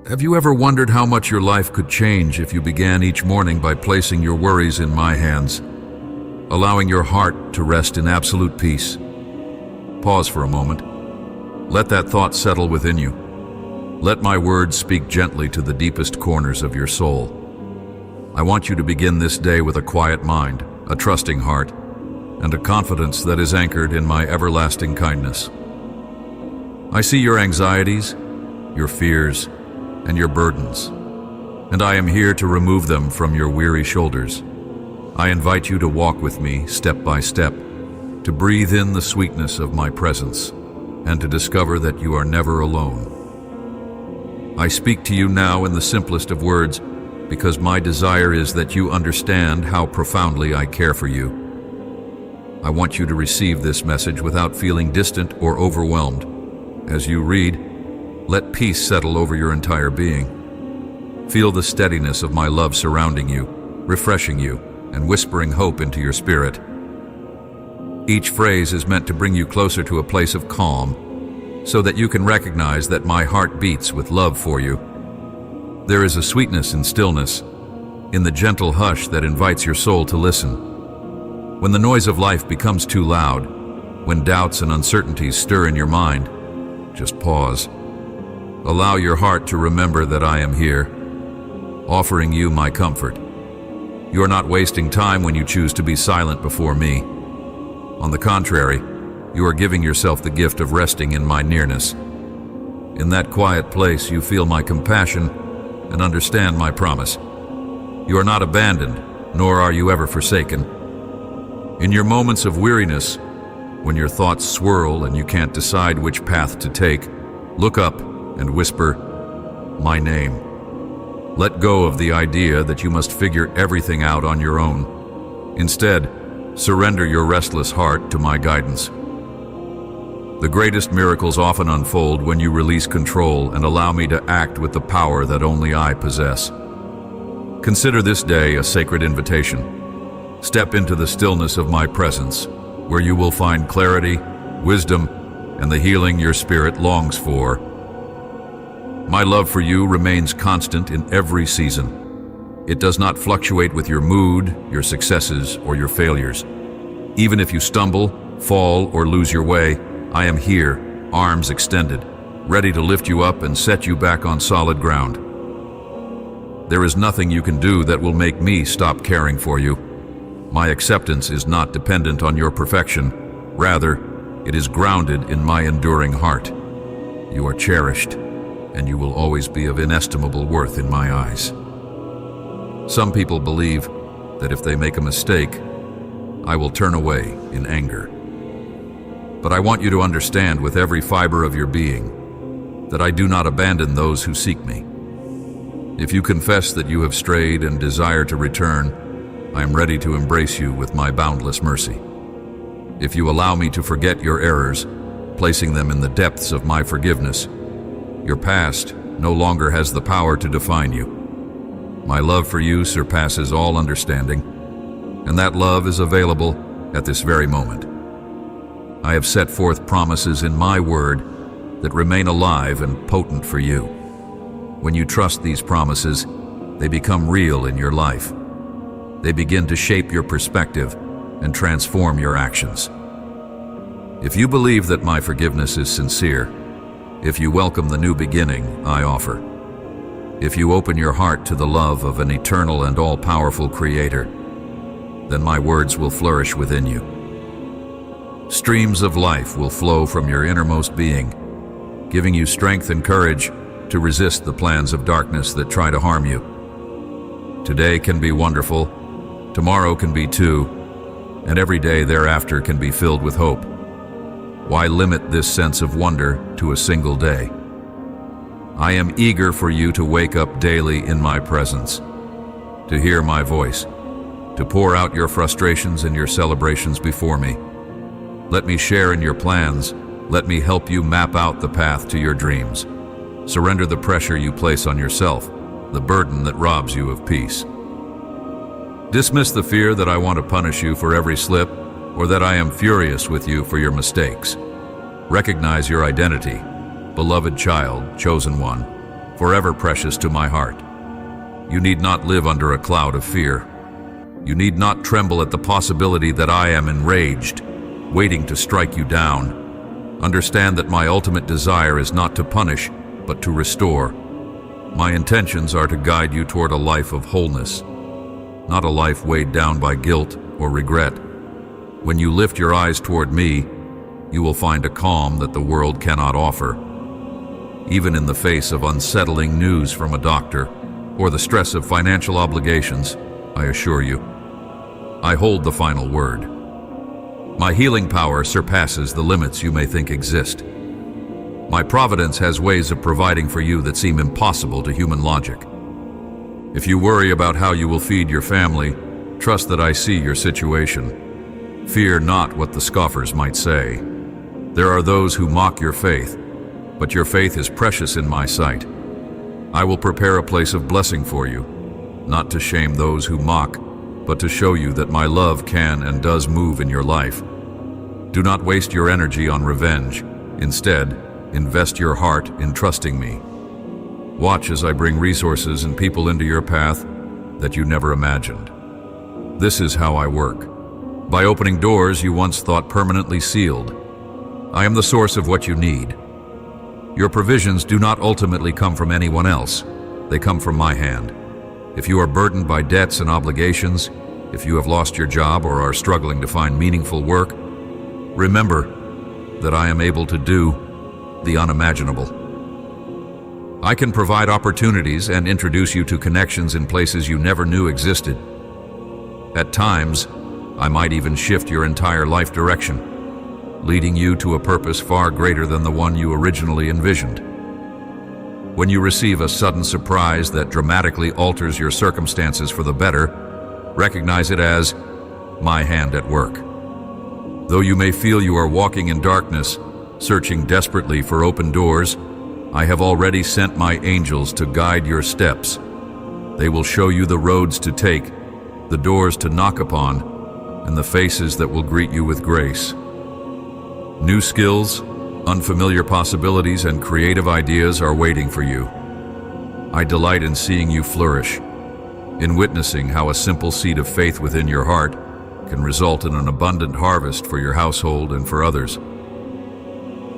Have you ever wondered how much your life could change if you began each morning by placing your worries in my hands, allowing your heart to rest in absolute peace? Pause for a moment. Let that thought settle within you. Let my words speak gently to the deepest corners of your soul. I want you to begin this day with a quiet mind, a trusting heart, and a confidence that is anchored in my everlasting kindness. I see your anxieties, your fears, and your burdens, and I am here to remove them from your weary shoulders. I invite you to walk with me step by step, to breathe in the sweetness of my presence, and to discover that you are never alone. I speak to you now in the simplest of words, because my desire is that you understand how profoundly I care for you. I want you to receive this message without feeling distant or overwhelmed. As you read, let peace settle over your entire being. Feel the steadiness of my love surrounding you, refreshing you, and whispering hope into your spirit. Each phrase is meant to bring you closer to a place of calm, so that you can recognize that my heart beats with love for you. There is a sweetness in stillness, in the gentle hush that invites your soul to listen. When the noise of life becomes too loud, when doubts and uncertainties stir in your mind, just pause. Allow your heart to remember that I am here, offering you my comfort. You are not wasting time when you choose to be silent before me. On the contrary, you are giving yourself the gift of resting in my nearness. In that quiet place, you feel my compassion and understand my promise. You are not abandoned, nor are you ever forsaken. In your moments of weariness, when your thoughts swirl and you can't decide which path to take, look up and whisper, my name. Let go of the idea that you must figure everything out on your own. Instead, surrender your restless heart to my guidance. The greatest miracles often unfold when you release control and allow me to act with the power that only I possess. Consider this day a sacred invitation. Step into the stillness of my presence, where you will find clarity, wisdom, and the healing your spirit longs for. My love for you remains constant in every season. It does not fluctuate with your mood, your successes, or your failures. Even if you stumble, fall, or lose your way, I am here, arms extended, ready to lift you up and set you back on solid ground. There is nothing you can do that will make me stop caring for you. My acceptance is not dependent on your perfection. Rather, it is grounded in my enduring heart. You are cherished, and you will always be of inestimable worth in my eyes. Some people believe that if they make a mistake, I will turn away in anger. But I want you to understand with every fiber of your being that I do not abandon those who seek me. If you confess that you have strayed and desire to return, I am ready to embrace you with my boundless mercy. If you allow me to forget your errors, placing them in the depths of my forgiveness, your past no longer has the power to define you. My love for you surpasses all understanding, and that love is available at this very moment. I have set forth promises in my word that remain alive and potent for you. When you trust these promises, they become real in your life. They begin to shape your perspective and transform your actions. If you believe that my forgiveness is sincere, if you welcome the new beginning I offer, if you open your heart to the love of an eternal and all-powerful Creator, then my words will flourish within you. Streams of life will flow from your innermost being, giving you strength and courage to resist the plans of darkness that try to harm you. Today can be wonderful, tomorrow can be too, and every day thereafter can be filled with hope. Why limit this sense of wonder to a single day? I am eager for you to wake up daily in my presence, to hear my voice, to pour out your frustrations and your celebrations before me. Let me share in your plans. Let me help you map out the path to your dreams. Surrender the pressure you place on yourself, the burden that robs you of peace. Dismiss the fear that I want to punish you for every slip, or that I am furious with you for your mistakes. Recognize your identity, beloved child, chosen one, forever precious to my heart. You need not live under a cloud of fear. You need not tremble at the possibility that I am enraged, waiting to strike you down. Understand that my ultimate desire is not to punish, but to restore. My intentions are to guide you toward a life of wholeness, not a life weighed down by guilt or regret. When you lift your eyes toward me, you will find a calm that the world cannot offer. Even in the face of unsettling news from a doctor or the stress of financial obligations, I assure you, I hold the final word. My healing power surpasses the limits you may think exist. My providence has ways of providing for you that seem impossible to human logic. If you worry about how you will feed your family, trust that I see your situation. Fear not what the scoffers might say. There are those who mock your faith, but your faith is precious in my sight. I will prepare a place of blessing for you, not to shame those who mock, but to show you that my love can and does move in your life. Do not waste your energy on revenge. Instead, invest your heart in trusting me. Watch as I bring resources and people into your path that you never imagined. This is how I work. By opening doors you once thought permanently sealed. I am the source of what you need. Your provisions do not ultimately come from anyone else. They come from my hand. If you are burdened by debts and obligations, if you have lost your job or are struggling to find meaningful work, remember that I am able to do the unimaginable. I can provide opportunities and introduce you to connections in places you never knew existed. At times, I might even shift your entire life direction, leading you to a purpose far greater than the one you originally envisioned. When you receive a sudden surprise that dramatically alters your circumstances for the better, recognize it as my hand at work. Though you may feel you are walking in darkness, searching desperately for open doors, I have already sent my angels to guide your steps. They will show you the roads to take, the doors to knock upon, and the faces that will greet you with grace. New skills, unfamiliar possibilities, and creative ideas are waiting for you. I delight in seeing you flourish, in witnessing how a simple seed of faith within your heart can result in an abundant harvest for your household and for others.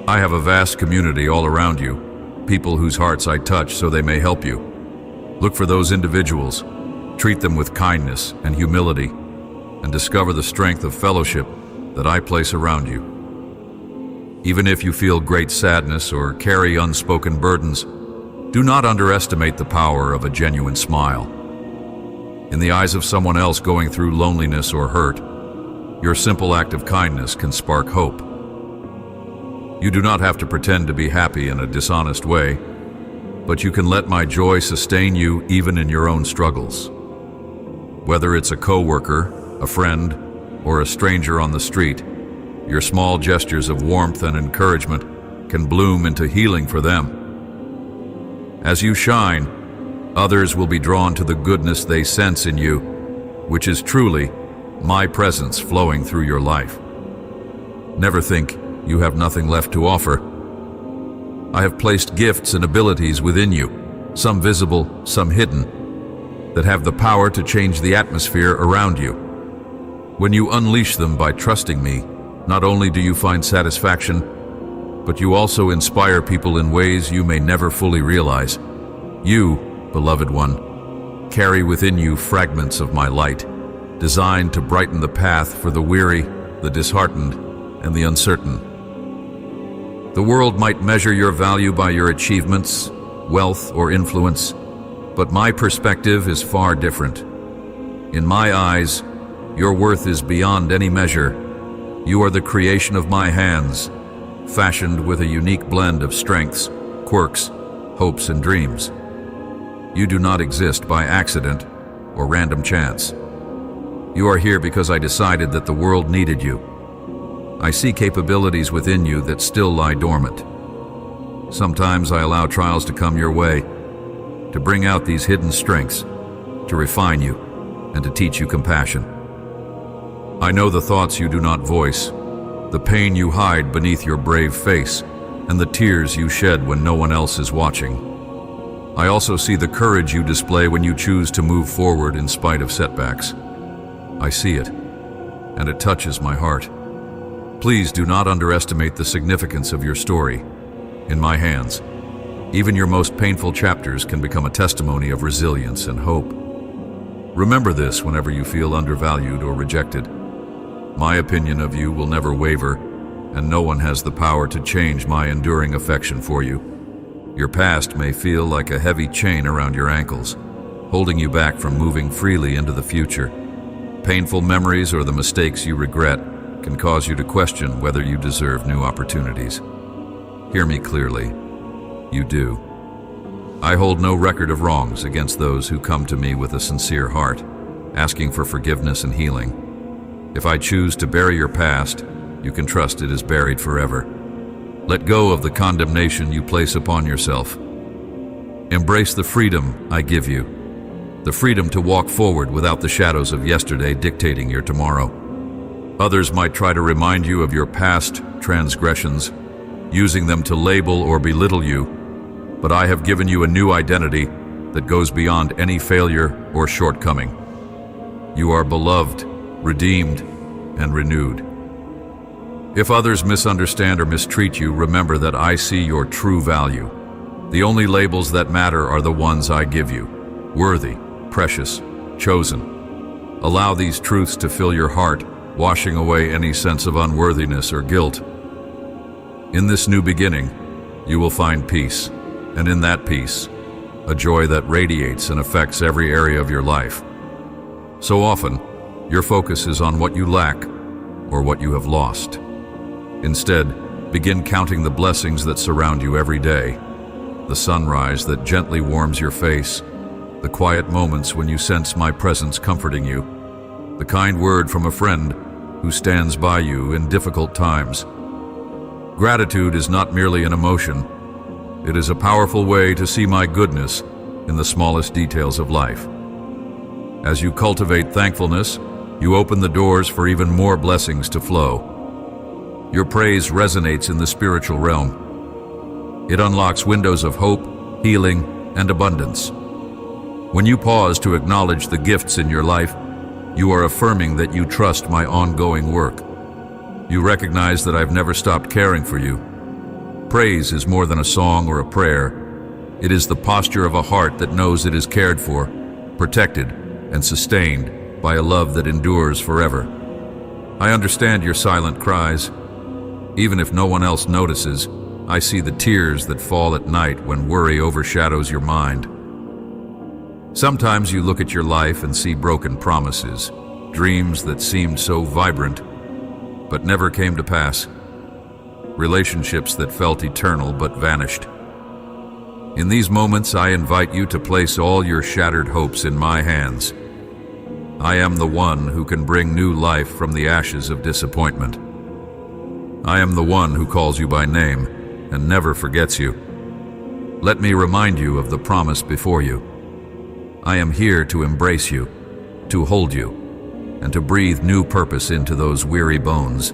I have a vast community all around you, people whose hearts I touch so they may help you. Look for those individuals, treat them with kindness and humility, and discover the strength of fellowship that I place around you. Even if you feel great sadness or carry unspoken burdens, do not underestimate the power of a genuine smile. In the eyes of someone else going through loneliness or hurt, your simple act of kindness can spark hope. You do not have to pretend to be happy in a dishonest way, but you can let my joy sustain you even in your own struggles. Whether it's a coworker, a friend, or a stranger on the street, your small gestures of warmth and encouragement can bloom into healing for them. As you shine, others will be drawn to the goodness they sense in you, which is truly my presence flowing through your life. Never think you have nothing left to offer. I have placed gifts and abilities within you, some visible, some hidden, that have the power to change the atmosphere around you. When you unleash them by trusting me, not only do you find satisfaction, but you also inspire people in ways you may never fully realize. You, beloved one, carry within you fragments of my light, designed to brighten the path for the weary, the disheartened, and the uncertain. The world might measure your value by your achievements, wealth, or influence, but my perspective is far different. In my eyes, your worth is beyond any measure. You are the creation of my hands, fashioned with a unique blend of strengths, quirks, hopes, and dreams. You do not exist by accident or random chance. You are here because I decided that the world needed you. I see capabilities within you that still lie dormant. Sometimes I allow trials to come your way, to bring out these hidden strengths, to refine you, and to teach you compassion. I know the thoughts you do not voice, the pain you hide beneath your brave face, and the tears you shed when no one else is watching. I also see the courage you display when you choose to move forward in spite of setbacks. I see it, and it touches my heart. Please do not underestimate the significance of your story. In my hands, even your most painful chapters can become a testimony of resilience and hope. Remember this whenever you feel undervalued or rejected. My opinion of you will never waver, and no one has the power to change my enduring affection for you. Your past may feel like a heavy chain around your ankles, holding you back from moving freely into the future. Painful memories or the mistakes you regret can cause you to question whether you deserve new opportunities. Hear me clearly. You do. I hold no record of wrongs against those who come to me with a sincere heart, asking for forgiveness and healing. If I choose to bury your past, you can trust it is buried forever. Let go of the condemnation you place upon yourself. Embrace the freedom I give you, the freedom to walk forward without the shadows of yesterday dictating your tomorrow. Others might try to remind you of your past transgressions, using them to label or belittle you, but I have given you a new identity that goes beyond any failure or shortcoming. You are beloved, redeemed, and renewed. If others misunderstand or mistreat you, remember that I see your true value. The only labels that matter are the ones I give you: worthy, precious, chosen. Allow these truths to fill your heart, washing away any sense of unworthiness or guilt. In this new beginning, you will find peace, and in that peace, a joy that radiates and affects every area of your life. So often, your focus is on what you lack or what you have lost. Instead, begin counting the blessings that surround you every day: the sunrise that gently warms your face, the quiet moments when you sense my presence comforting you, the kind word from a friend who stands by you in difficult times. Gratitude is not merely an emotion. It is a powerful way to see my goodness in the smallest details of life. As you cultivate thankfulness, you open the doors for even more blessings to flow. Your praise resonates in the spiritual realm. It unlocks windows of hope, healing, and abundance. When you pause to acknowledge the gifts in your life, you are affirming that you trust my ongoing work. You recognize that I've never stopped caring for you. Praise is more than a song or a prayer. It is the posture of a heart that knows it is cared for, protected, and sustained by a love that endures forever. I understand your silent cries. Even if no one else notices, I see the tears that fall at night when worry overshadows your mind. Sometimes you look at your life and see broken promises, dreams that seemed so vibrant, but never came to pass. Relationships that felt eternal but vanished. In these moments, I invite you to place all your shattered hopes in my hands. I am the one who can bring new life from the ashes of disappointment. I am the one who calls you by name and never forgets you. Let me remind you of the promise before you. I am here to embrace you, to hold you, and to breathe new purpose into those weary bones.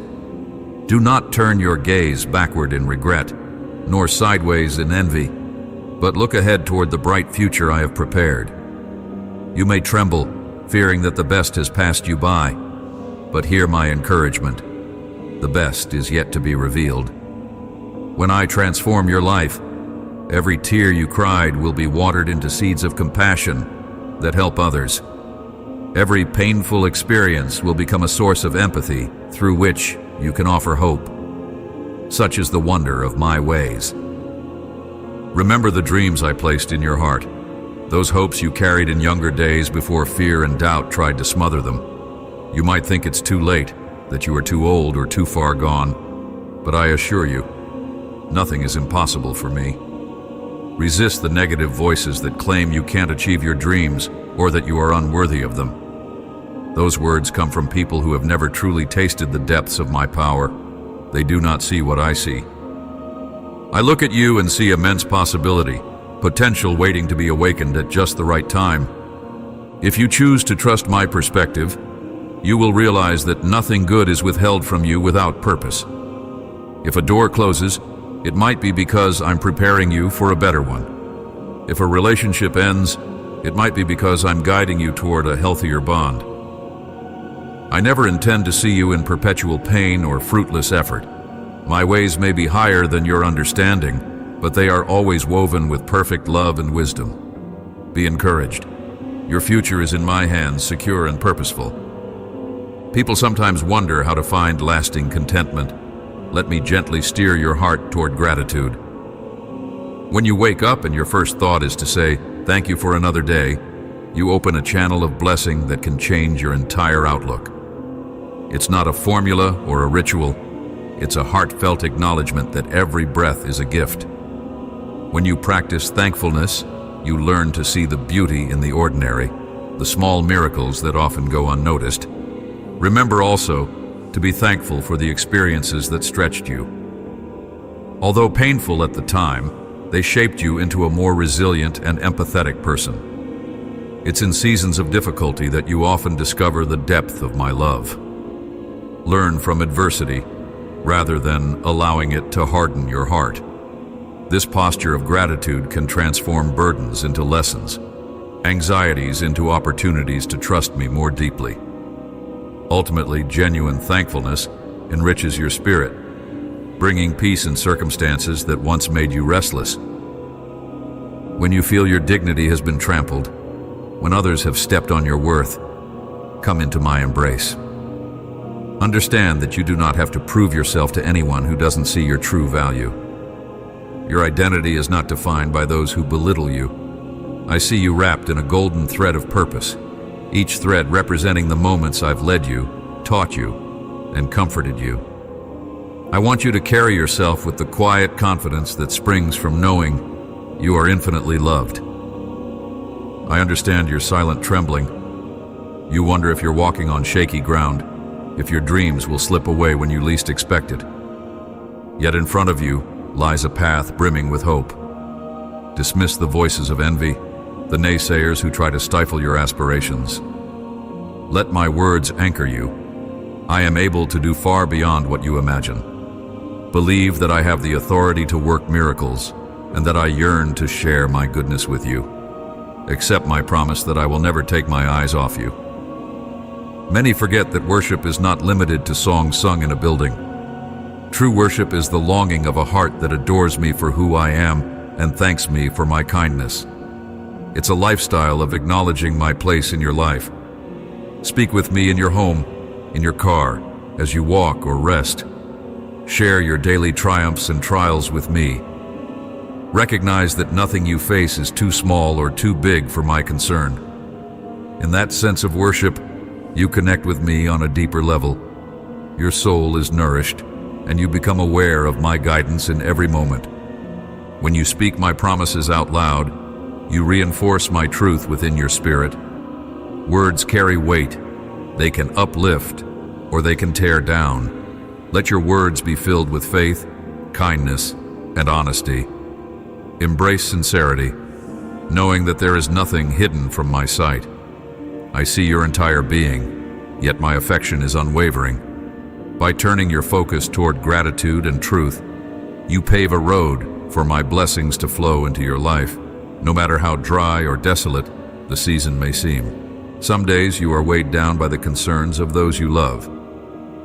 Do not turn your gaze backward in regret, nor sideways in envy, but look ahead toward the bright future I have prepared. You may tremble, fearing that the best has passed you by, but hear my encouragement. The best is yet to be revealed. When I transform your life, every tear you cried will be watered into seeds of compassion that help others. Every painful experience will become a source of empathy through which you can offer hope. Such is the wonder of my ways. Remember the dreams I placed in your heart, those hopes you carried in younger days before fear and doubt tried to smother them. You might think it's too late, that you are too old or too far gone, but I assure you, nothing is impossible for me. Resist the negative voices that claim you can't achieve your dreams or that you are unworthy of them. Those words come from people who have never truly tasted the depths of my power. They do not see what I see. I look at you and see immense possibility, potential waiting to be awakened at just the right time. If you choose to trust my perspective, you will realize that nothing good is withheld from you without purpose. If a door closes, it might be because I'm preparing you for a better one. If a relationship ends, it might be because I'm guiding you toward a healthier bond. I never intend to see you in perpetual pain or fruitless effort. My ways may be higher than your understanding, but they are always woven with perfect love and wisdom. Be encouraged. Your future is in my hands, secure and purposeful. People sometimes wonder how to find lasting contentment. Let me gently steer your heart toward gratitude. When you wake up and your first thought is to say, "Thank you for another day," you open a channel of blessing that can change your entire outlook. It's not a formula or a ritual. It's a heartfelt acknowledgement that every breath is a gift. When you practice thankfulness, you learn to see the beauty in the ordinary, the small miracles that often go unnoticed. Remember also to be thankful for the experiences that stretched you. Although painful at the time, they shaped you into a more resilient and empathetic person. It's in seasons of difficulty that you often discover the depth of my love. Learn from adversity, rather than allowing it to harden your heart. This posture of gratitude can transform burdens into lessons, anxieties into opportunities to trust me more deeply. Ultimately, genuine thankfulness enriches your spirit, bringing peace in circumstances that once made you restless. When you feel your dignity has been trampled, when others have stepped on your worth, come into my embrace. Understand that you do not have to prove yourself to anyone who doesn't see your true value. Your identity is not defined by those who belittle you. I see you wrapped in a golden thread of purpose, each thread representing the moments I've led you, taught you, and comforted you. I want you to carry yourself with the quiet confidence that springs from knowing you are infinitely loved. I understand your silent trembling. You wonder if you're walking on shaky ground, if your dreams will slip away when you least expect it. Yet in front of you lies a path brimming with hope. Dismiss the voices of envy, the naysayers who try to stifle your aspirations. Let my words anchor you. I am able to do far beyond what you imagine. Believe that I have the authority to work miracles, and that I yearn to share my goodness with you. Accept my promise that I will never take my eyes off you. Many forget that worship is not limited to songs sung in a building. True worship is the longing of a heart that adores me for who I am and thanks me for my kindness. It's a lifestyle of acknowledging my place in your life. Speak with me in your home, in your car, as you walk or rest. Share your daily triumphs and trials with me. Recognize that nothing you face is too small or too big for my concern. In that sense of worship, you connect with me on a deeper level. Your soul is nourished, and you become aware of my guidance in every moment. When you speak my promises out loud, you reinforce my truth within your spirit. Words carry weight. They can uplift, or they can tear down. Let your words be filled with faith, kindness, and honesty. Embrace sincerity, knowing that there is nothing hidden from my sight. I see your entire being, yet my affection is unwavering. By turning your focus toward gratitude and truth, you pave a road for my blessings to flow into your life, no matter how dry or desolate the season may seem. Some days you are weighed down by the concerns of those you love.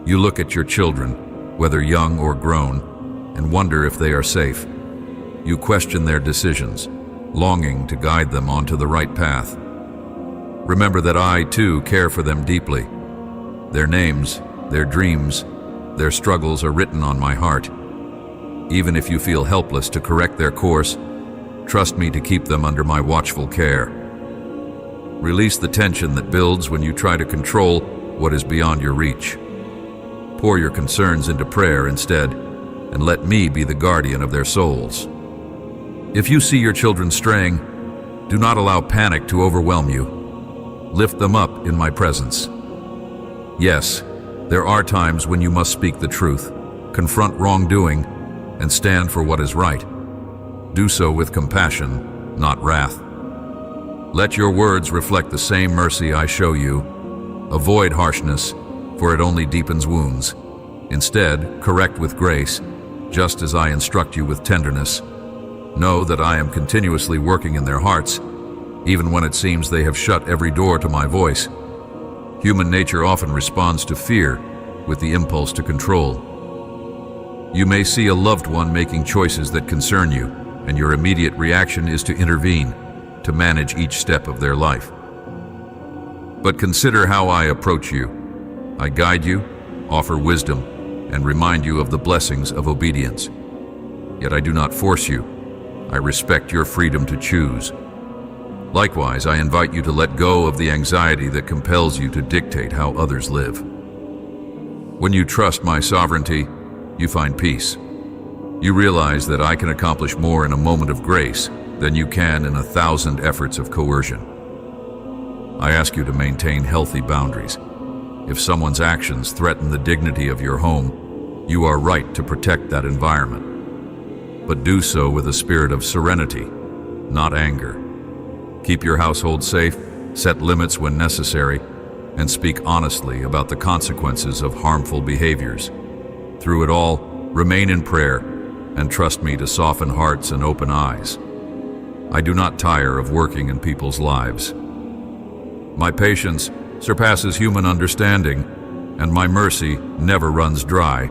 You look at your children, whether young or grown, and wonder if they are safe. You question their decisions, longing to guide them onto the right path. Remember that I, too, care for them deeply. Their names, their dreams, their struggles are written on my heart. Even if you feel helpless to correct their course, trust me to keep them under my watchful care. Release the tension that builds when you try to control what is beyond your reach. Pour your concerns into prayer instead, and let me be the guardian of their souls. If you see your children straying, do not allow panic to overwhelm you. Lift them up in my presence. Yes, there are times when you must speak the truth, confront wrongdoing, and stand for what is right. Do so with compassion, not wrath. Let your words reflect the same mercy I show you. Avoid harshness, for it only deepens wounds. Instead, correct with grace, just as I instruct you with tenderness. Know that I am continuously working in their hearts, even when it seems they have shut every door to my voice. Human nature often responds to fear with the impulse to control. You may see a loved one making choices that concern you, and your immediate reaction is to intervene, to manage each step of their life. But consider how I approach you. I guide you, offer wisdom, and remind you of the blessings of obedience. Yet I do not force you. I respect your freedom to choose. Likewise, I invite you to let go of the anxiety that compels you to dictate how others live. When you trust my sovereignty, you find peace. You realize that I can accomplish more in a moment of grace than you can in 1,000 efforts of coercion. I ask you to maintain healthy boundaries. If someone's actions threaten the dignity of your home, you are right to protect that environment. But do so with a spirit of serenity, not anger. Keep your household safe, set limits when necessary, and speak honestly about the consequences of harmful behaviors. Through it all, remain in prayer and trust me to soften hearts and open eyes. I do not tire of working in people's lives. My patience surpasses human understanding, and my mercy never runs dry.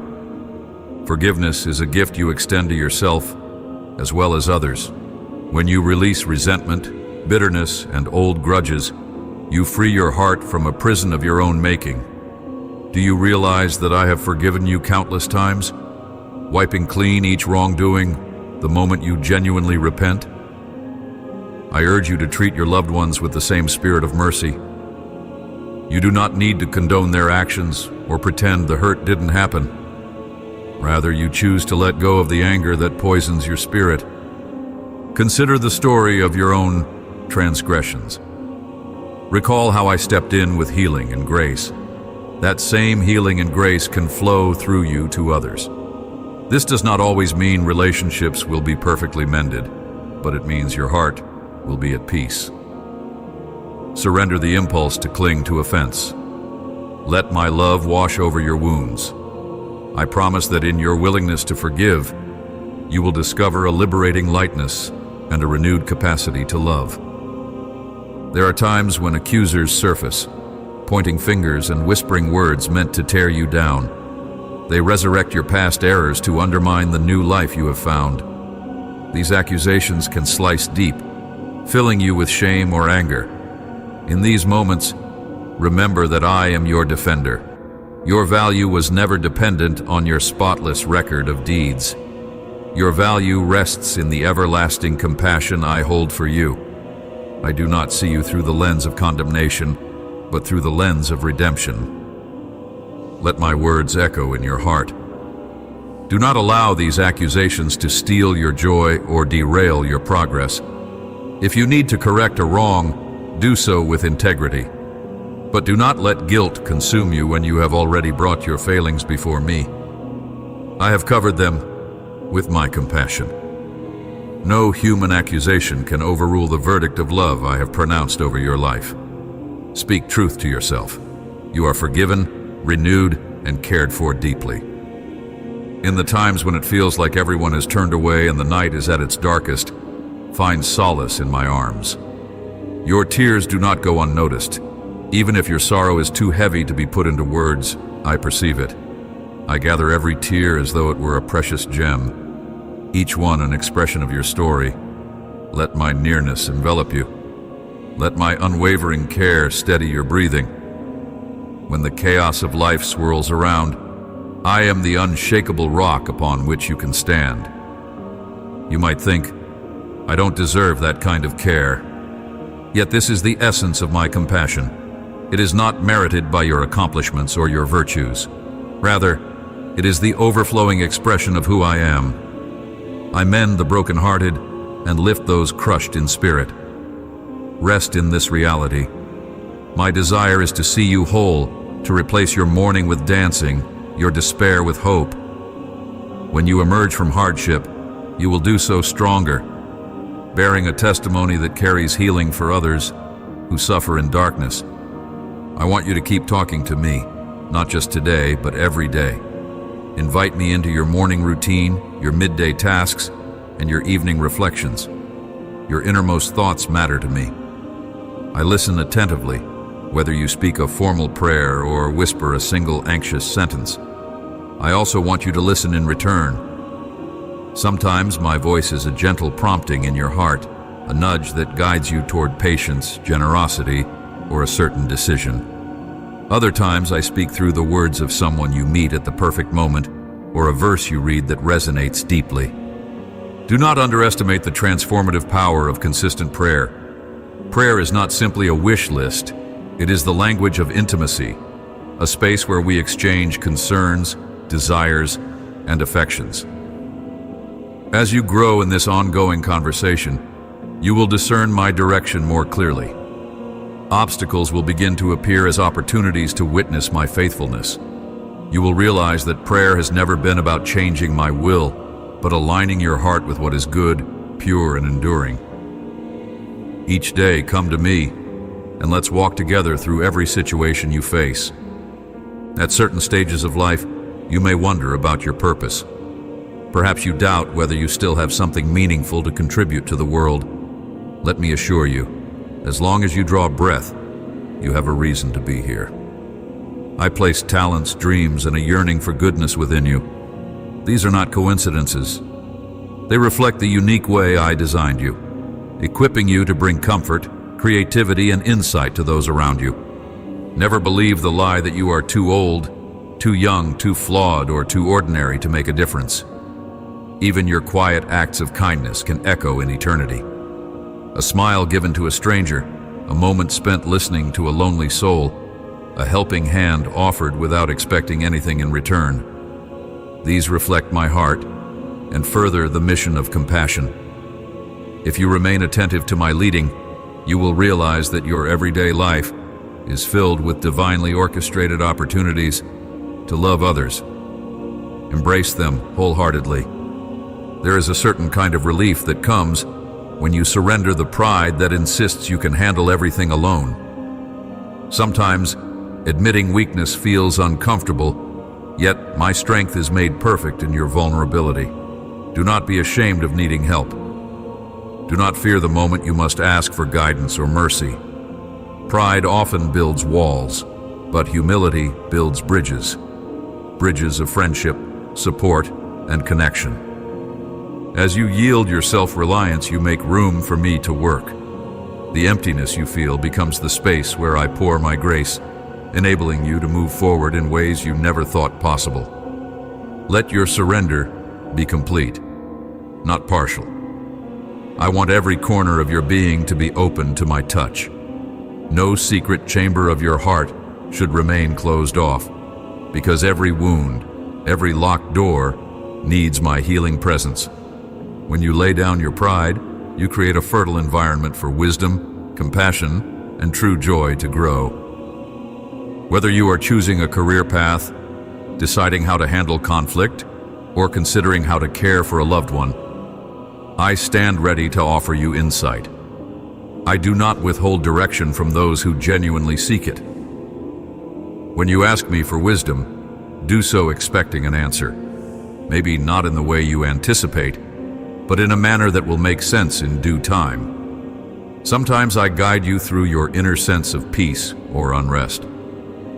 Forgiveness is a gift you extend to yourself as well as others. When you release resentment, bitterness, and old grudges, you free your heart from a prison of your own making. Do you realize that I have forgiven you countless times, wiping clean each wrongdoing the moment you genuinely repent? I urge you to treat your loved ones with the same spirit of mercy. You do not need to condone their actions or pretend the hurt didn't happen. Rather, you choose to let go of the anger that poisons your spirit. Consider the story of your own transgressions. Recall how I stepped in with healing and grace. That same healing and grace can flow through you to others. This does not always mean relationships will be perfectly mended, but it means your heart will be at peace. Surrender the impulse to cling to offense. Let my love wash over your wounds. I promise that in your willingness to forgive, you will discover a liberating lightness and a renewed capacity to love. There are times when accusers surface, pointing fingers and whispering words meant to tear you down. They resurrect your past errors to undermine the new life you have found. These accusations can slice deep, filling you with shame or anger. In these moments, remember that I am your defender. Your value was never dependent on your spotless record of deeds. Your value rests in the everlasting compassion I hold for you. I do not see you through the lens of condemnation, but through the lens of redemption. Let my words echo in your heart. Do not allow these accusations to steal your joy or derail your progress. If you need to correct a wrong, do so with integrity. But do not let guilt consume you when you have already brought your failings before me. I have covered them with my compassion. No human accusation can overrule the verdict of love I have pronounced over your life. Speak truth to yourself. You are forgiven, renewed, and cared for deeply. In the times when it feels like everyone has turned away and the night is at its darkest, find solace in my arms. Your tears do not go unnoticed. Even if your sorrow is too heavy to be put into words, I perceive it. I gather every tear as though it were a precious gem, each one an expression of your story. Let my nearness envelop you. Let my unwavering care steady your breathing. When the chaos of life swirls around, I am the unshakable rock upon which you can stand. You might think, I don't deserve that kind of care. Yet this is the essence of my compassion. It is not merited by your accomplishments or your virtues. Rather, it is the overflowing expression of who I am. I mend the brokenhearted and lift those crushed in spirit. Rest in this reality. My desire is to see you whole, to replace your mourning with dancing, your despair with hope. When you emerge from hardship, you will do so stronger, bearing a testimony that carries healing for others who suffer in darkness. I want you to keep talking to me, not just today, but every day. Invite me into your morning routine, your midday tasks, and your evening reflections. Your innermost thoughts matter to me. I listen attentively, whether you speak a formal prayer or whisper a single anxious sentence. I also want you to listen in return. Sometimes my voice is a gentle prompting in your heart, a nudge that guides you toward patience, generosity, or a certain decision. Other times I speak through the words of someone you meet at the perfect moment, or a verse you read that resonates deeply. Do not underestimate the transformative power of consistent prayer. Prayer is not simply a wish list. It is the language of intimacy, a space where we exchange concerns, desires, and affections. As you grow in this ongoing conversation, you will discern my direction more clearly. Obstacles will begin to appear as opportunities to witness my faithfulness. You will realize that prayer has never been about changing my will, but aligning your heart with what is good, pure, and enduring. Each day, come to me, and let's walk together through every situation you face. At certain stages of life, you may wonder about your purpose. Perhaps you doubt whether you still have something meaningful to contribute to the world. Let me assure you, as long as you draw breath, you have a reason to be here. I place talents, dreams, and a yearning for goodness within you. These are not coincidences. They reflect the unique way I designed you, equipping you to bring comfort, creativity, and insight to those around you. Never believe the lie that you are too old, too young, too flawed, or too ordinary to make a difference. Even your quiet acts of kindness can echo in eternity. A smile given to a stranger, a moment spent listening to a lonely soul, a helping hand offered without expecting anything in return. These reflect my heart and further the mission of compassion. If you remain attentive to my leading, you will realize that your everyday life is filled with divinely orchestrated opportunities to love others. Embrace them wholeheartedly. There is a certain kind of relief that comes when you surrender the pride that insists you can handle everything alone. Sometimes, admitting weakness feels uncomfortable, yet my strength is made perfect in your vulnerability. Do not be ashamed of needing help. Do not fear the moment you must ask for guidance or mercy. Pride often builds walls, but humility builds bridges. Bridges of friendship, support, and connection. As you yield your self-reliance, you make room for me to work. The emptiness you feel becomes the space where I pour my grace, enabling you to move forward in ways you never thought possible. Let your surrender be complete, not partial. I want every corner of your being to be open to my touch. No secret chamber of your heart should remain closed off, because every wound, every locked door needs my healing presence. When you lay down your pride, you create a fertile environment for wisdom, compassion, and true joy to grow. Whether you are choosing a career path, deciding how to handle conflict, or considering how to care for a loved one, I stand ready to offer you insight. I do not withhold direction from those who genuinely seek it. When you ask me for wisdom, do so expecting an answer. Maybe not in the way you anticipate, but in a manner that will make sense in due time. Sometimes I guide you through your inner sense of peace or unrest.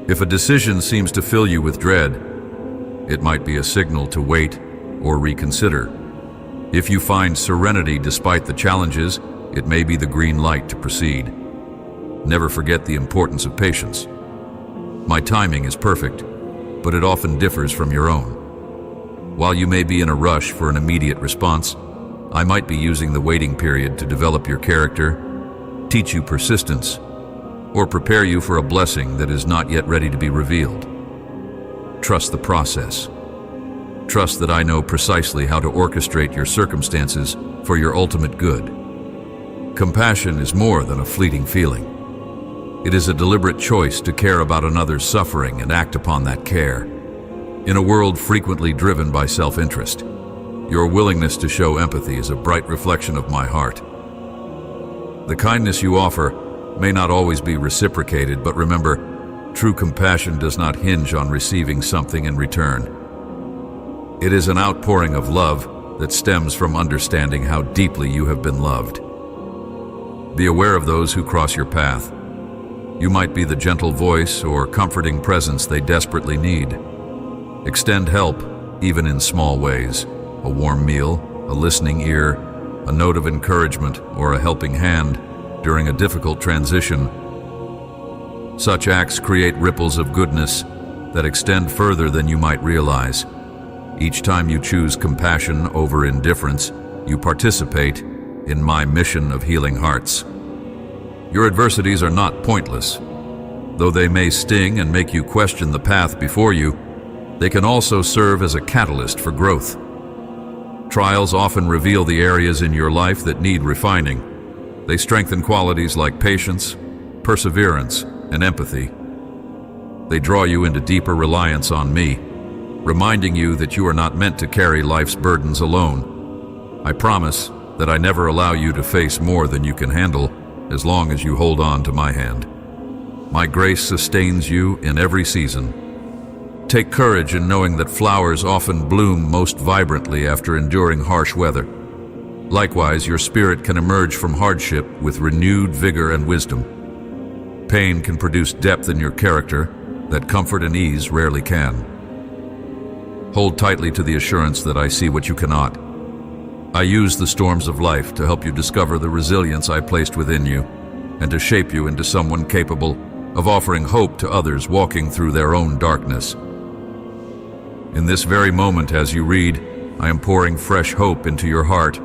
If a decision seems to fill you with dread, it might be a signal to wait or reconsider. If you find serenity despite the challenges, it may be the green light to proceed. Never forget the importance of patience. My timing is perfect, but it often differs from your own. While you may be in a rush for an immediate response, I might be using the waiting period to develop your character, teach you persistence, or prepare you for a blessing that is not yet ready to be revealed. Trust the process. Trust that I know precisely how to orchestrate your circumstances for your ultimate good. Compassion is more than a fleeting feeling. It is a deliberate choice to care about another's suffering and act upon that care. In a world frequently driven by self-interest, your willingness to show empathy is a bright reflection of my heart. The kindness you offer may not always be reciprocated, but remember, true compassion does not hinge on receiving something in return. It is an outpouring of love that stems from understanding how deeply you have been loved. Be aware of those who cross your path. You might be the gentle voice or comforting presence they desperately need. Extend help, even in small ways. A warm meal, a listening ear, a note of encouragement, or a helping hand during a difficult transition. Such acts create ripples of goodness that extend further than you might realize. Each time you choose compassion over indifference, you participate in my mission of healing hearts. Your adversities are not pointless. Though they may sting and make you question the path before you, they can also serve as a catalyst for growth. Trials often reveal the areas in your life that need refining. They strengthen qualities like patience, perseverance, and empathy. They draw you into deeper reliance on me, reminding you that you are not meant to carry life's burdens alone. I promise that I never allow you to face more than you can handle, as long as you hold on to my hand. My grace sustains you in every season. Take courage in knowing that flowers often bloom most vibrantly after enduring harsh weather. Likewise, your spirit can emerge from hardship with renewed vigor and wisdom. Pain can produce depth in your character that comfort and ease rarely can. Hold tightly to the assurance that I see what you cannot. I use the storms of life to help you discover the resilience I placed within you and to shape you into someone capable of offering hope to others walking through their own darkness. In this very moment as you read, I am pouring fresh hope into your heart.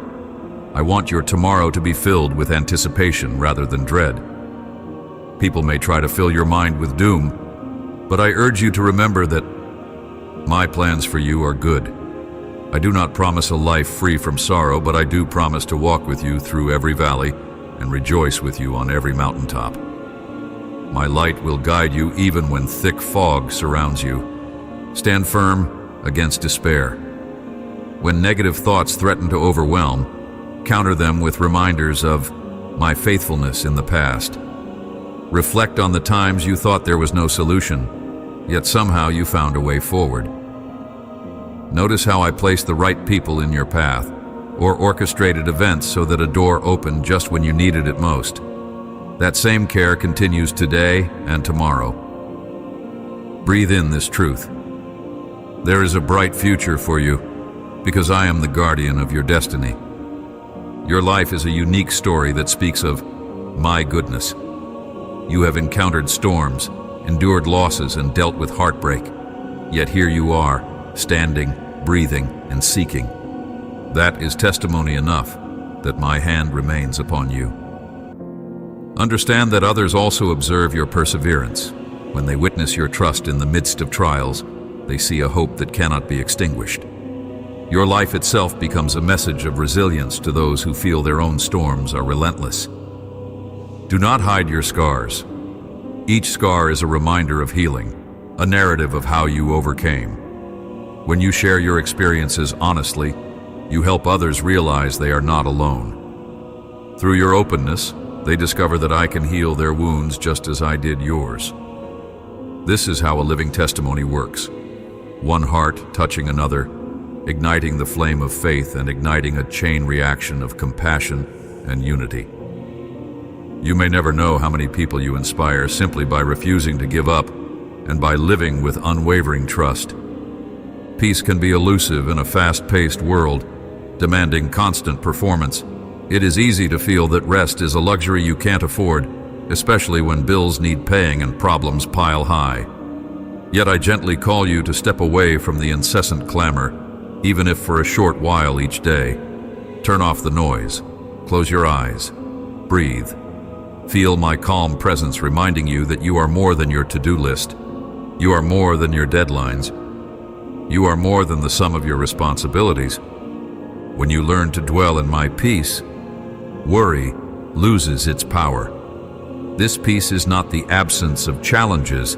I want your tomorrow to be filled with anticipation rather than dread. People may try to fill your mind with doom, but I urge you to remember that my plans for you are good. I do not promise a life free from sorrow, but I do promise to walk with you through every valley and rejoice with you on every mountaintop. My light will guide you even when thick fog surrounds you. Stand firm against despair. When negative thoughts threaten to overwhelm, counter them with reminders of my faithfulness in the past. Reflect on the times you thought there was no solution, yet somehow you found a way forward. Notice how I placed the right people in your path, or orchestrated events so that a door opened just when you needed it most. That same care continues today and tomorrow. Breathe in this truth. There is a bright future for you, because I am the guardian of your destiny. Your life is a unique story that speaks of my goodness. You have encountered storms, endured losses, and dealt with heartbreak. Yet here you are, standing, breathing, and seeking. That is testimony enough that my hand remains upon you. Understand that others also observe your perseverance. When they witness your trust in the midst of trials, they see a hope that cannot be extinguished. Your life itself becomes a message of resilience to those who feel their own storms are relentless. Do not hide your scars. Each scar is a reminder of healing, a narrative of how you overcame. When you share your experiences honestly, you help others realize they are not alone. Through your openness, they discover that I can heal their wounds just as I did yours. This is how a living testimony works. One heart touching another, igniting the flame of faith and igniting a chain reaction of compassion and unity. You may never know how many people you inspire simply by refusing to give up and by living with unwavering trust. Peace can be elusive in a fast-paced world, demanding constant performance. It is easy to feel that rest is a luxury you can't afford, especially when bills need paying and problems pile high. Yet I gently call you to step away from the incessant clamor, even if for a short while each day. Turn off the noise, close your eyes, breathe. Feel my calm presence reminding you that you are more than your to-do list. You are more than your deadlines. You are more than the sum of your responsibilities. When you learn to dwell in my peace, worry loses its power. This peace is not the absence of challenges,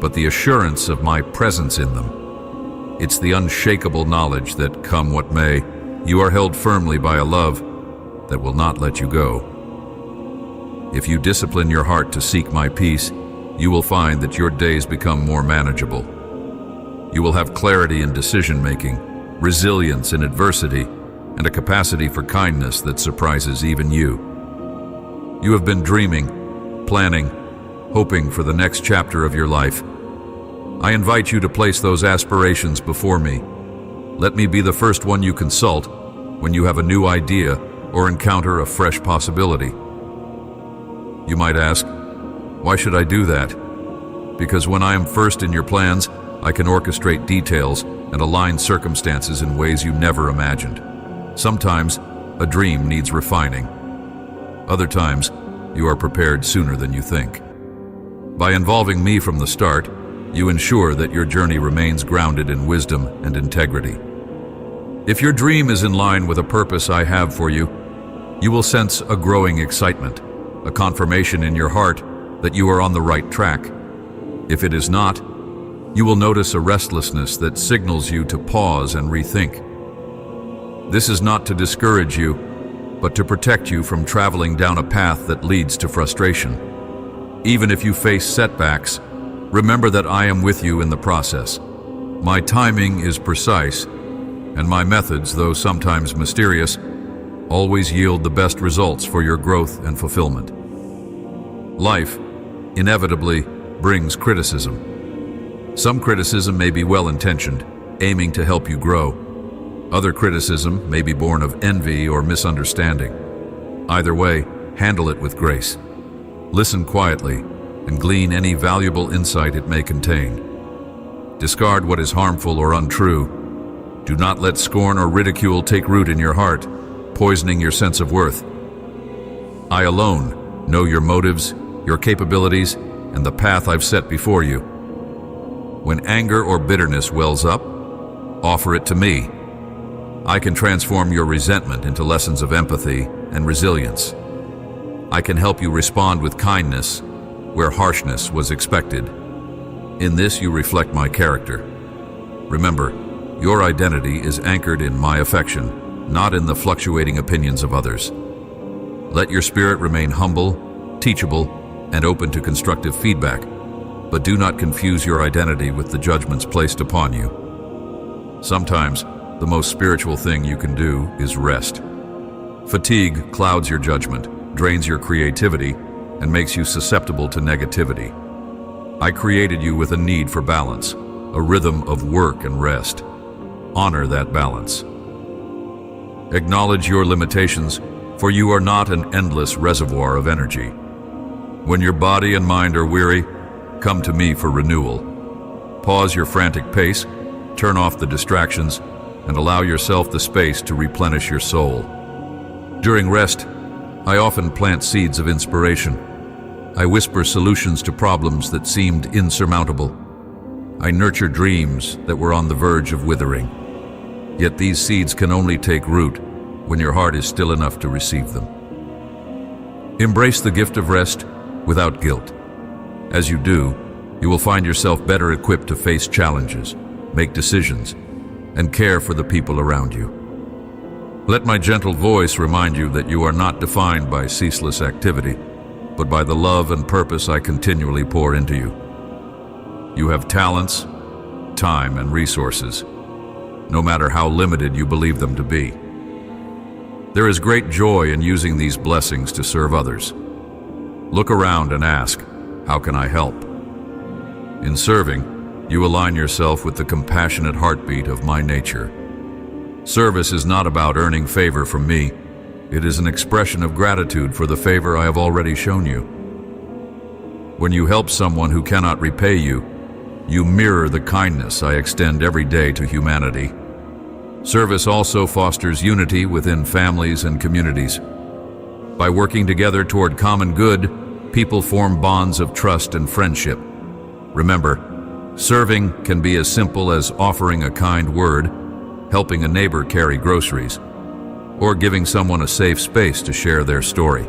but the assurance of my presence in them. It's the unshakable knowledge that, come what may, you are held firmly by a love that will not let you go. If you discipline your heart to seek my peace, you will find that your days become more manageable. You will have clarity in decision-making, resilience in adversity, and a capacity for kindness that surprises even you. You have been dreaming, planning, hoping for the next chapter of your life. I invite you to place those aspirations before me. Let me be the first one you consult when you have a new idea or encounter a fresh possibility. You might ask, why should I do that? Because when I am first in your plans, I can orchestrate details and align circumstances in ways you never imagined. Sometimes, a dream needs refining. Other times, you are prepared sooner than you think. By involving me from the start, you ensure that your journey remains grounded in wisdom and integrity. If your dream is in line with a purpose I have for you, you will sense a growing excitement, a confirmation in your heart that you are on the right track. If it is not, you will notice a restlessness that signals you to pause and rethink. This is not to discourage you, but to protect you from traveling down a path that leads to frustration. Even if you face setbacks, remember that I am with you in the process. My timing is precise, and my methods, though sometimes mysterious, always yield the best results for your growth and fulfillment. Life, inevitably, brings criticism. Some criticism may be well-intentioned, aiming to help you grow. Other criticism may be born of envy or misunderstanding. Either way, handle it with grace. Listen quietly and glean any valuable insight it may contain. Discard what is harmful or untrue. Do not let scorn or ridicule take root in your heart, poisoning your sense of worth. I alone know your motives, your capabilities, and the path I've set before you. When anger or bitterness wells up, offer it to me. I can transform your resentment into lessons of empathy and resilience. I can help you respond with kindness where harshness was expected. In this, you reflect my character. Remember, your identity is anchored in my affection, not in the fluctuating opinions of others. Let your spirit remain humble, teachable, and open to constructive feedback, but do not confuse your identity with the judgments placed upon you. Sometimes, the most spiritual thing you can do is rest. Fatigue clouds your judgment, drains your creativity, and makes you susceptible to negativity. I created you with a need for balance, a rhythm of work and rest. Honor that balance. Acknowledge your limitations, for you are not an endless reservoir of energy. When your body and mind are weary, come to me for renewal. Pause your frantic pace, turn off the distractions, and allow yourself the space to replenish your soul. During rest, I often plant seeds of inspiration. I whisper solutions to problems that seemed insurmountable. I nurture dreams that were on the verge of withering. Yet these seeds can only take root when your heart is still enough to receive them. Embrace the gift of rest without guilt. As you do, you will find yourself better equipped to face challenges, make decisions, and care for the people around you. Let my gentle voice remind you that you are not defined by ceaseless activity, but by the love and purpose I continually pour into you. You have talents, time, and resources, no matter how limited you believe them to be. There is great joy in using these blessings to serve others. Look around and ask, how can I help? In serving, you align yourself with the compassionate heartbeat of my nature. Service is not about earning favor from me. It is an expression of gratitude for the favor I have already shown you. When you help someone who cannot repay you, you mirror the kindness I extend every day to humanity. Service also fosters unity within families and communities. By working together toward common good, people form bonds of trust and friendship. Remember, serving can be as simple as offering a kind word, helping a neighbor carry groceries, or giving someone a safe space to share their story.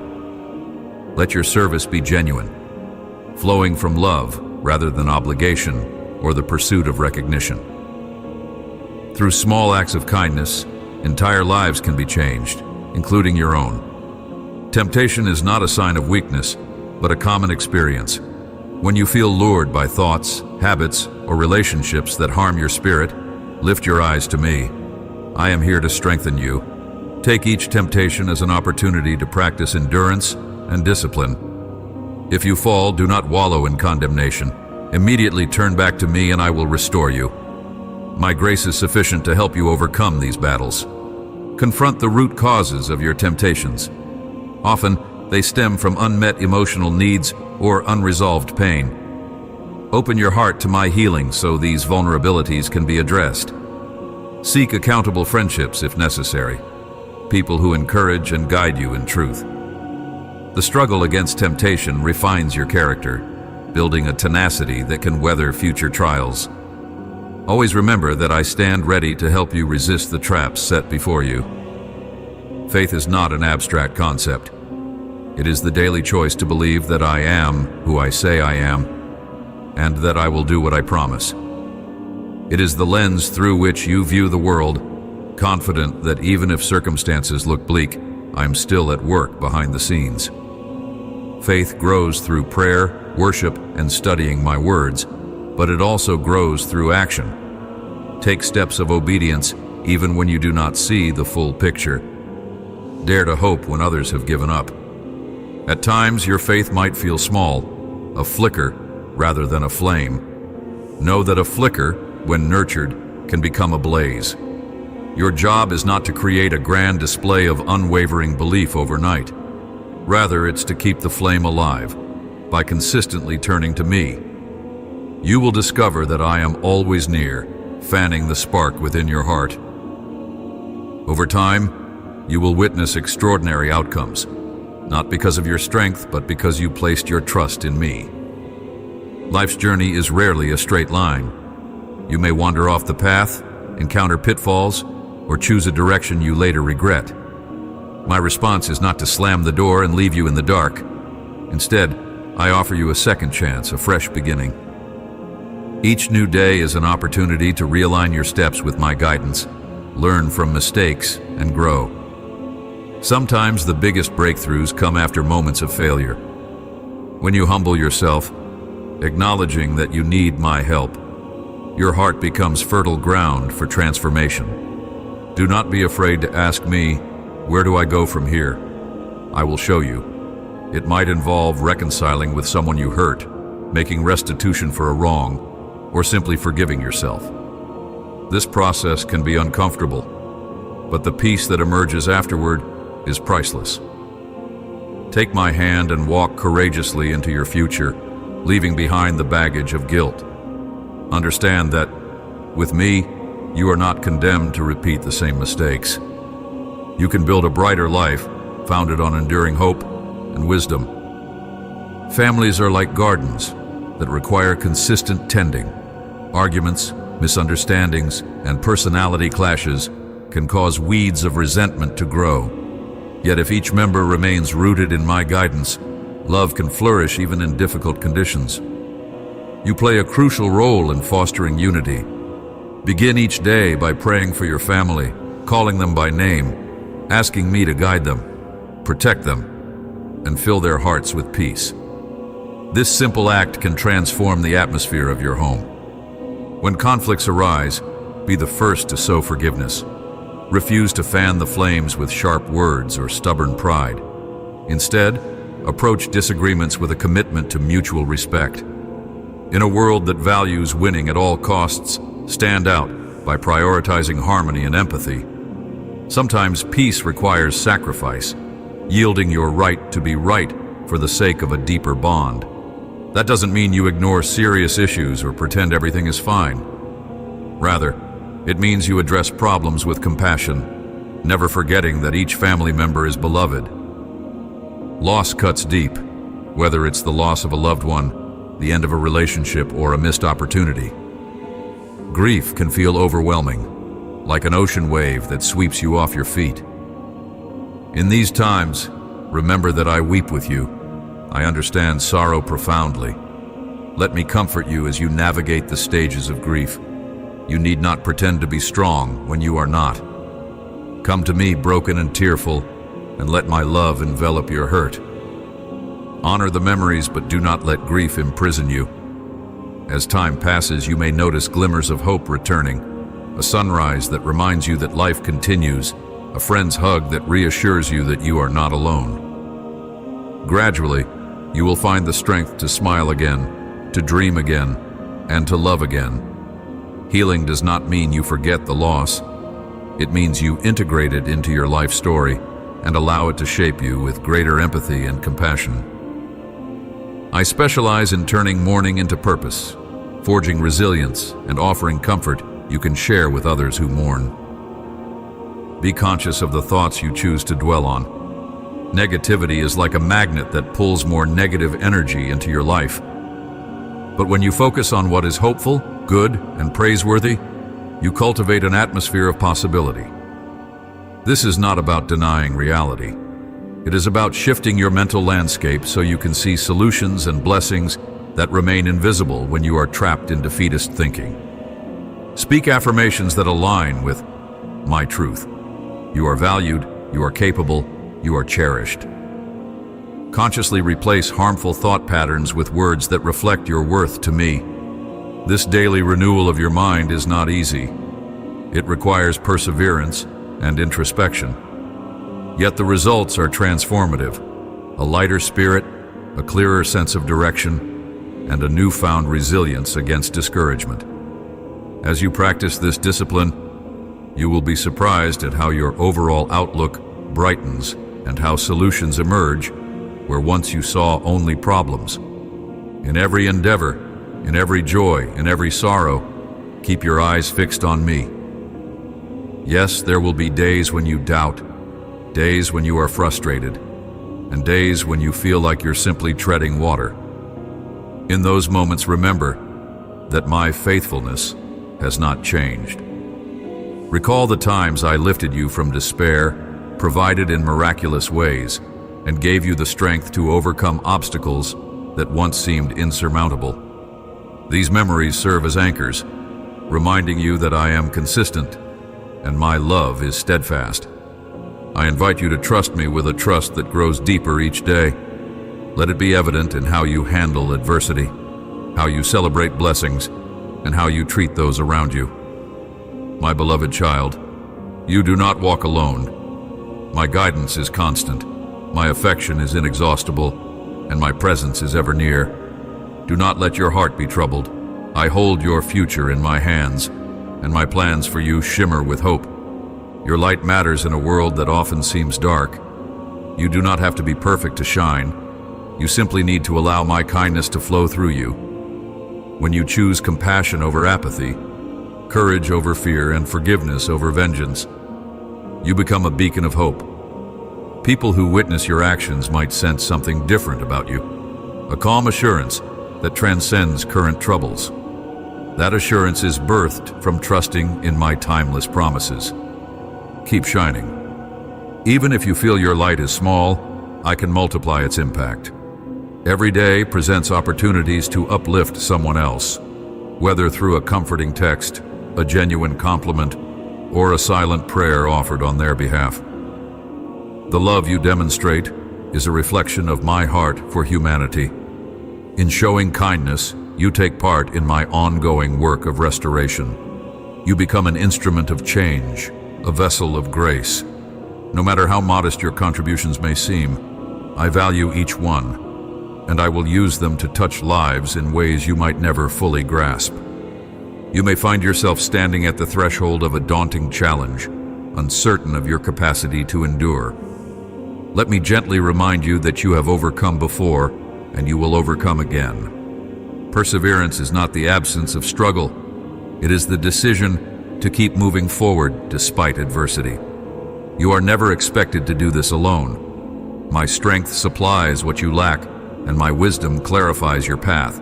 Let your service be genuine, flowing from love rather than obligation or the pursuit of recognition. Through small acts of kindness, entire lives can be changed, including your own. Temptation is not a sign of weakness, but a common experience. When you feel lured by thoughts, habits, or relationships that harm your spirit, lift your eyes to me. I am here to strengthen you, Take each temptation as an opportunity to practice endurance and discipline. If you fall, do not wallow in condemnation. Immediately turn back to me and I will restore you. My grace is sufficient to help you overcome these battles. Confront the root causes of your temptations. Often, they stem from unmet emotional needs or unresolved pain. Open your heart to my healing so these vulnerabilities can be addressed. Seek accountable friendships if necessary, people who encourage and guide you in truth. The struggle against temptation refines your character, building a tenacity that can weather future trials. Always remember that I stand ready to help you resist the traps set before you. Faith is not an abstract concept. It is the daily choice to believe that I am who I say I am, and that I will do what I promise. It is the lens through which you view the world, confident that even if circumstances look bleak, I am still at work behind the scenes. Faith grows through prayer, worship, and studying my words, but it also grows through action. Take steps of obedience even when you do not see the full picture. Dare to hope when others have given up. At times, your faith might feel small, a flicker rather than a flame. Know that a flicker, when nurtured, can become a blaze. Your job is not to create a grand display of unwavering belief overnight. Rather, it's to keep the flame alive by consistently turning to me. You will discover that I am always near, fanning the spark within your heart. Over time, you will witness extraordinary outcomes, not because of your strength, but because you placed your trust in me. Life's journey is rarely a straight line. You may wander off the path, encounter pitfalls, or choose a direction you later regret. My response is not to slam the door and leave you in the dark. Instead, I offer you a second chance, a fresh beginning. Each new day is an opportunity to realign your steps with my guidance, learn from mistakes, and grow. Sometimes the biggest breakthroughs come after moments of failure. When you humble yourself, acknowledging that you need my help, your heart becomes fertile ground for transformation. Do not be afraid to ask me, where do I go from here? I will show you. It might involve reconciling with someone you hurt, making restitution for a wrong, or simply forgiving yourself. This process can be uncomfortable, but the peace that emerges afterward is priceless. Take my hand and walk courageously into your future, leaving behind the baggage of guilt. Understand that, with me, you are not condemned to repeat the same mistakes. You can build a brighter life, founded on enduring hope and wisdom. Families are like gardens that require consistent tending. Arguments, misunderstandings, and personality clashes can cause weeds of resentment to grow. Yet if each member remains rooted in my guidance, love can flourish even in difficult conditions. You play a crucial role in fostering unity. Begin each day by praying for your family, calling them by name, asking me to guide them, protect them, and fill their hearts with peace. This simple act can transform the atmosphere of your home. When conflicts arise, be the first to sow forgiveness. Refuse to fan the flames with sharp words or stubborn pride. Instead, approach disagreements with a commitment to mutual respect. In a world that values winning at all costs, stand out by prioritizing harmony and empathy. Sometimes peace requires sacrifice, yielding your right to be right for the sake of a deeper bond. That doesn't mean you ignore serious issues or pretend everything is fine. Rather, it means you address problems with compassion, never forgetting that each family member is beloved. Loss cuts deep, whether it's the loss of a loved one, the end of a relationship, or a missed opportunity. Grief can feel overwhelming, like an ocean wave that sweeps you off your feet. In these times, remember that I weep with you. I understand sorrow profoundly. Let me comfort you as you navigate the stages of grief. You need not pretend to be strong when you are not. Come to me broken and tearful, and let my love envelop your hurt. Honor the memories, but do not let grief imprison you. As time passes, you may notice glimmers of hope returning, a sunrise that reminds you that life continues, a friend's hug that reassures you that you are not alone. Gradually, you will find the strength to smile again, to dream again, and to love again. Healing does not mean you forget the loss. It means you integrate it into your life story and allow it to shape you with greater empathy and compassion. I specialize in turning mourning into purpose, forging resilience, and offering comfort you can share with others who mourn. Be conscious of the thoughts you choose to dwell on. Negativity is like a magnet that pulls more negative energy into your life. But when you focus on what is hopeful, good, and praiseworthy, you cultivate an atmosphere of possibility. This is not about denying reality. It is about shifting your mental landscape so you can see solutions and blessings that remain invisible when you are trapped in defeatist thinking. Speak affirmations that align with my truth. You are valued, you are capable, you are cherished. Consciously replace harmful thought patterns with words that reflect your worth to me. This daily renewal of your mind is not easy. It requires perseverance and introspection. Yet the results are transformative. A lighter spirit, a clearer sense of direction, and a newfound resilience against discouragement. As you practice this discipline, you will be surprised at how your overall outlook brightens and how solutions emerge where once you saw only problems. In every endeavor, in every joy, in every sorrow, keep your eyes fixed on me. Yes, there will be days when you doubt, days when you are frustrated, and days when you feel like you're simply treading water. In those moments, remember that my faithfulness has not changed. Recall the times I lifted you from despair, provided in miraculous ways, and gave you the strength to overcome obstacles that once seemed insurmountable. These memories serve as anchors, reminding you that I am consistent and my love is steadfast. I invite you to trust me with a trust that grows deeper each day. Let it be evident in how you handle adversity, how you celebrate blessings, and how you treat those around you. My beloved child, you do not walk alone. My guidance is constant, my affection is inexhaustible, and my presence is ever near. Do not let your heart be troubled. I hold your future in my hands, and my plans for you shimmer with hope. Your light matters in a world that often seems dark. You do not have to be perfect to shine. You simply need to allow my kindness to flow through you. When you choose compassion over apathy, courage over fear, and forgiveness over vengeance, you become a beacon of hope. People who witness your actions might sense something different about you, a calm assurance that transcends current troubles. That assurance is birthed from trusting in my timeless promises. Keep shining. Even if you feel your light is small, I can multiply its impact. Every day presents opportunities to uplift someone else, whether through a comforting text, a genuine compliment, or a silent prayer offered on their behalf. The love you demonstrate is a reflection of my heart for humanity. In showing kindness, you take part in my ongoing work of restoration. You become an instrument of change, a vessel of grace. No matter how modest your contributions may seem, I value each one, and I will use them to touch lives in ways you might never fully grasp. You may find yourself standing at the threshold of a daunting challenge, uncertain of your capacity to endure. Let me gently remind you that you have overcome before, and you will overcome again. Perseverance is not the absence of struggle. It is the decision to keep moving forward despite adversity. You are never expected to do this alone. My strength supplies what you lack, and my wisdom clarifies your path.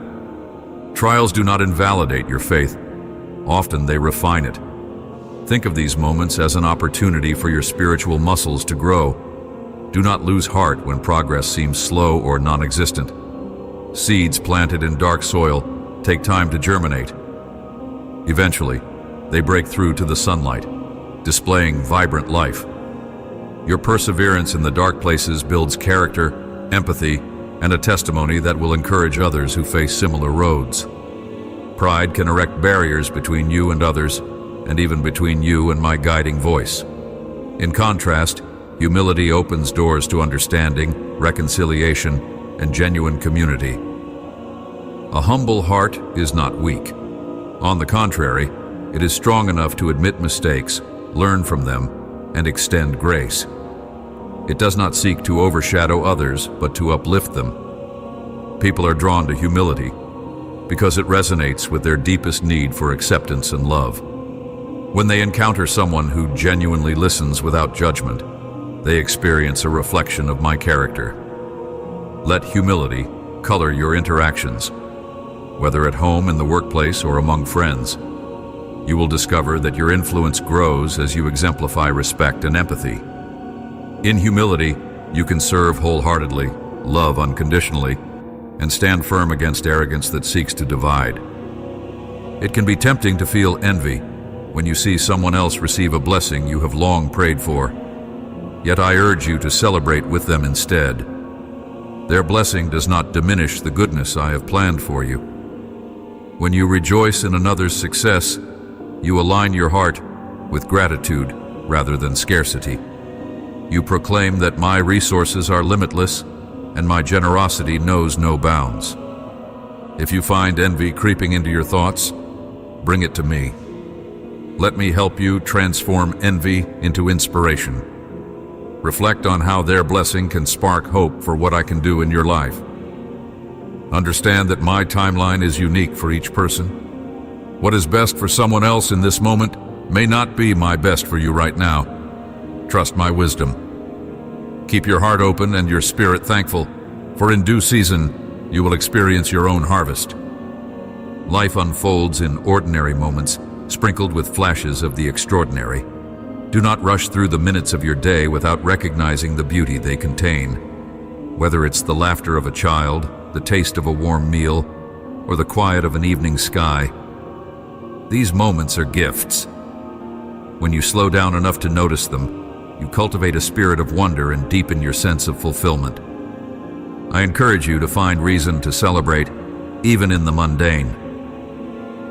Trials do not invalidate your faith. Often they refine it. Think of these moments as an opportunity for your spiritual muscles to grow. Do not lose heart when progress seems slow or non-existent. Seeds planted in dark soil take time to germinate. Eventually, they break through to the sunlight, displaying vibrant life. Your perseverance in the dark places builds character, empathy, and a testimony that will encourage others who face similar roads. Pride can erect barriers between you and others, and even between you and my guiding voice. In contrast, humility opens doors to understanding, reconciliation, and genuine community. A humble heart is not weak. On the contrary, it is strong enough to admit mistakes, learn from them, and extend grace. It does not seek to overshadow others, but to uplift them. People are drawn to humility because it resonates with their deepest need for acceptance and love. When they encounter someone who genuinely listens without judgment, they experience a reflection of my character. Let humility color your interactions, whether at home, in the workplace, or among friends. You will discover that your influence grows as you exemplify respect and empathy. In humility, you can serve wholeheartedly, love unconditionally, and stand firm against arrogance that seeks to divide. It can be tempting to feel envy when you see someone else receive a blessing you have long prayed for. Yet I urge you to celebrate with them instead. Their blessing does not diminish the goodness I have planned for you. When you rejoice in another's success, you align your heart with gratitude rather than scarcity. You proclaim that my resources are limitless and my generosity knows no bounds. If you find envy creeping into your thoughts, bring it to me. Let me help you transform envy into inspiration. Reflect on how their blessing can spark hope for what I can do in your life. Understand that my timeline is unique for each person. What is best for someone else in this moment may not be my best for you right now. Trust my wisdom. Keep your heart open and your spirit thankful, for in due season you will experience your own harvest. Life unfolds in ordinary moments, sprinkled with flashes of the extraordinary. Do not rush through the minutes of your day without recognizing the beauty they contain. Whether it's the laughter of a child, the taste of a warm meal, or the quiet of an evening sky, these moments are gifts. When you slow down enough to notice them, you cultivate a spirit of wonder and deepen your sense of fulfillment. I encourage you to find reason to celebrate, even in the mundane.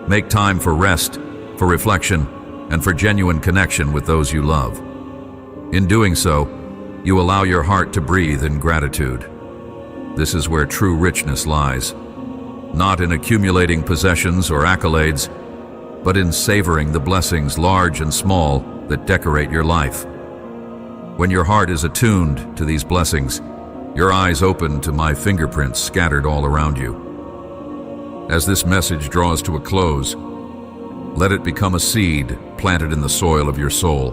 Make time for rest, for reflection, and for genuine connection with those you love. In doing so, you allow your heart to breathe in gratitude. This is where true richness lies, not in accumulating possessions or accolades, but in savoring the blessings, large and small, that decorate your life. When your heart is attuned to these blessings, your eyes open to my fingerprints scattered all around you. As this message draws to a close, let it become a seed planted in the soil of your soul.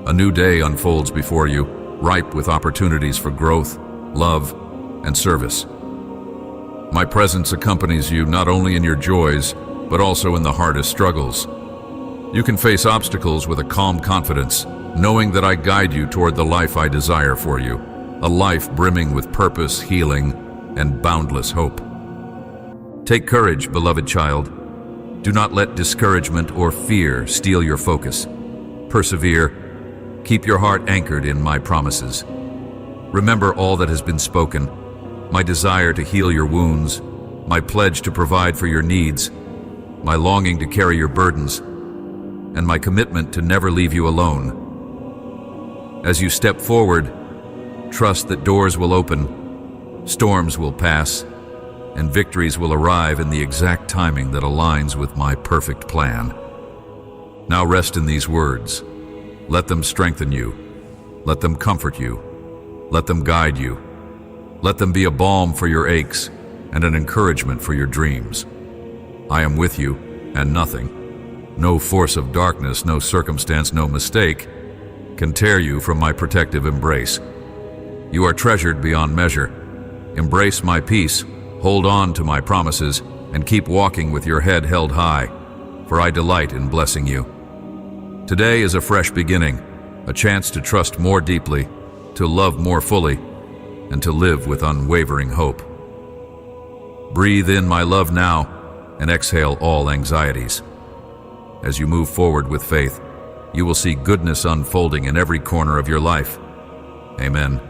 A new day unfolds before you, ripe with opportunities for growth, love, and service. My presence accompanies you not only in your joys, but also in the hardest struggles. You can face obstacles with a calm confidence, knowing that I guide you toward the life I desire for you, a life brimming with purpose, healing, and boundless hope. Take courage, beloved child. Do not let discouragement or fear steal your focus. Persevere. Keep your heart anchored in my promises. Remember all that has been spoken, my desire to heal your wounds, my pledge to provide for your needs, my longing to carry your burdens, and my commitment to never leave you alone. As you step forward, trust that doors will open, storms will pass, and victories will arrive in the exact timing that aligns with my perfect plan. Now rest in these words. Let them strengthen you. Let them comfort you. Let them guide you. Let them be a balm for your aches and an encouragement for your dreams. I am with you, and nothing, no force of darkness, no circumstance, no mistake, can tear you from my protective embrace. You are treasured beyond measure. Embrace my peace, hold on to my promises, and keep walking with your head held high, for I delight in blessing you. Today is a fresh beginning, a chance to trust more deeply, to love more fully, and to live with unwavering hope. Breathe in my love now, and exhale all anxieties. As you move forward with faith, you will see goodness unfolding in every corner of your life. Amen.